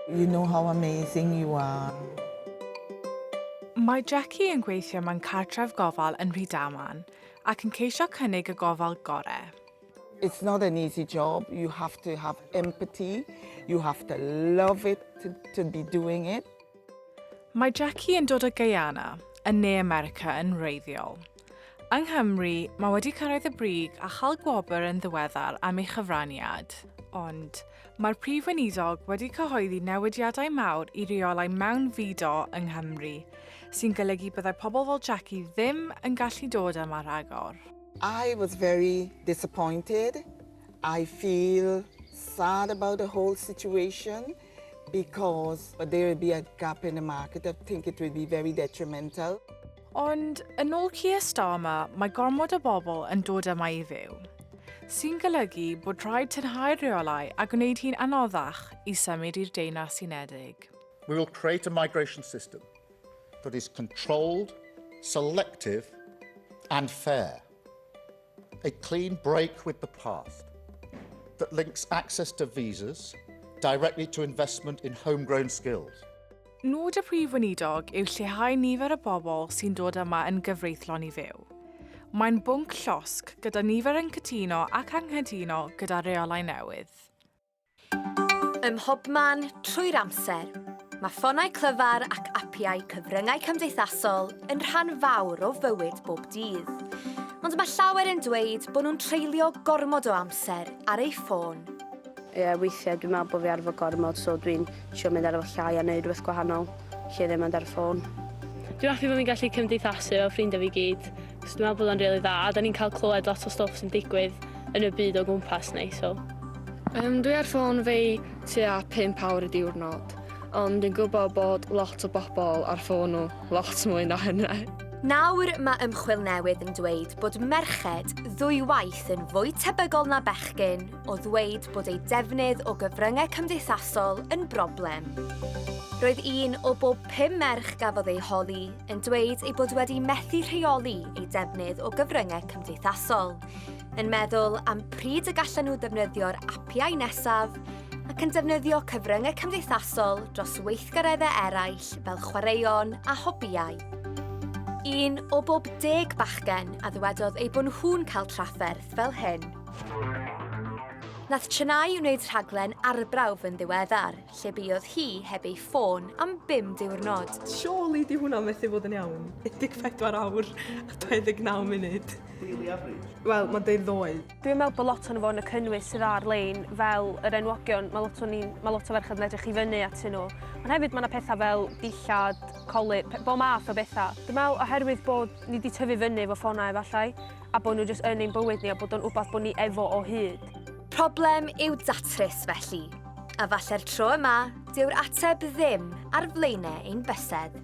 You know how amazing you are. Mae Jackie yn gweithio mewn cartref gofal yn Rheolau ac yn ceisio cynnig y gofal gorau. It's not an easy job. You have to have empathy. You have to love it to be doing it. Mae Jackie yn dod o Guyana, yn ne America yn wreiddiol. Yng Nghymru, mae wedi cyrraedd y brig a chael gwobr yn ddiweddar am ei chyfraniad. Ond mae'r prif weinidog wedi cyhoeddi newidiadau mawr i reolau mewnfudo yng Nghymru, sy'n golygu byddai pobl fel Jackie ddim yn gallu dod yma rhagor. I was very disappointed. I feel sad about the whole situation because there would be a gap in the market. I think it would be very detrimental. Ond yn ôl Keir Starmer, mae gormod o bobl yn dod yma i fyw, sy'n golygu bod rhaid tynhau'r reolau a gwneud hi'n anoddach i symud i'r Deyrnas Unedig. We will create a migration system that is controlled, selective and fair. A clean break with the past that links access to visas directly to investment in homegrown skills. Nod y prif weinidog yw lleihau nifer y bobl sy'n dod yma yn gyfreithlon i fyw. Mae'n bwnc llosg gyda nifer yn cytuno ac anghytuno gyda reolau newydd. Ym mhobman trwy'r amser, mae ffonau clyfar ac apiau cyfryngau cymdeithasol yn rhan fawr o fywyd bob dydd. Ond mae llawer yn dweud bod nhw'n treulio gormod o amser ar ei ffôn. Weithiau dwi'n meddwl bod fi arfer gormod, so dwi'n siŵr mynd ar y llai a wneud rhywbeth gwahanol, lle ddim mynd ar y ffôn. Dwi'n hoffi bod fi'n gallu cymdeithasu o ffrindiau fi gyd, cos dwi'n meddwl bod o'n rili dda, a da ni'n cael clywed lot o stwff sy'n digwydd yn y byd o gwmpas ni. Dwi ar ffôn fi tua 5 awr y diwrnod, ond dwi'n gwybod bod lot o bobl ar ffôn nhw lot mwy na hynny. Nawr mae ymchwil newydd yn dweud bod merched ddwywaith yn fwy tebygol na bechgyn o ddweud bod ei defnydd o gyfryngau cymdeithasol yn broblem. Roedd un o bob 5 merch gafodd ei holi yn dweud ei bod wedi methu rheoli ei defnydd o gyfryngau cymdeithasol, yn meddwl am pryd y gallen nhw defnyddio'r apiau nesaf ac yn defnyddio cyfryngau cymdeithasol dros weithgareddau eraill fel chwaraeon a hobïau. Un o bob 10 bachgen a ddwedodd ei bod nhw'n cael trafferth fel hyn. Nath Chennai wneud rhaglen arbrawf yn ddiweddar, lle buodd hi heb ei ffôn am 5 diwrnod. Surely di hwnna methu fod yn iawn. 14 awr a 29 munud. Really average? Wel, mae'n deud ddoe. Dwi'n meddwl bod lot o'n fod yn y cynnwys sydd ar-lein fel yr enwogion, mae lot o ferched yn edrych i fyny atyn nhw. Ond hefyd mae yna pethau fel dillad, colydd, bob math o bethau. Dwi'n meddwl oherwydd bod ni wedi tyfu fyny efo ffonau efallai, a bod nhw jyst yn ein bywyd ni a bod o'n wbath bod ni efo o hyd. Problem yw datrys felly, a falle'r tro yma, dyw'r ateb ddim ar flaenau ein bysedd.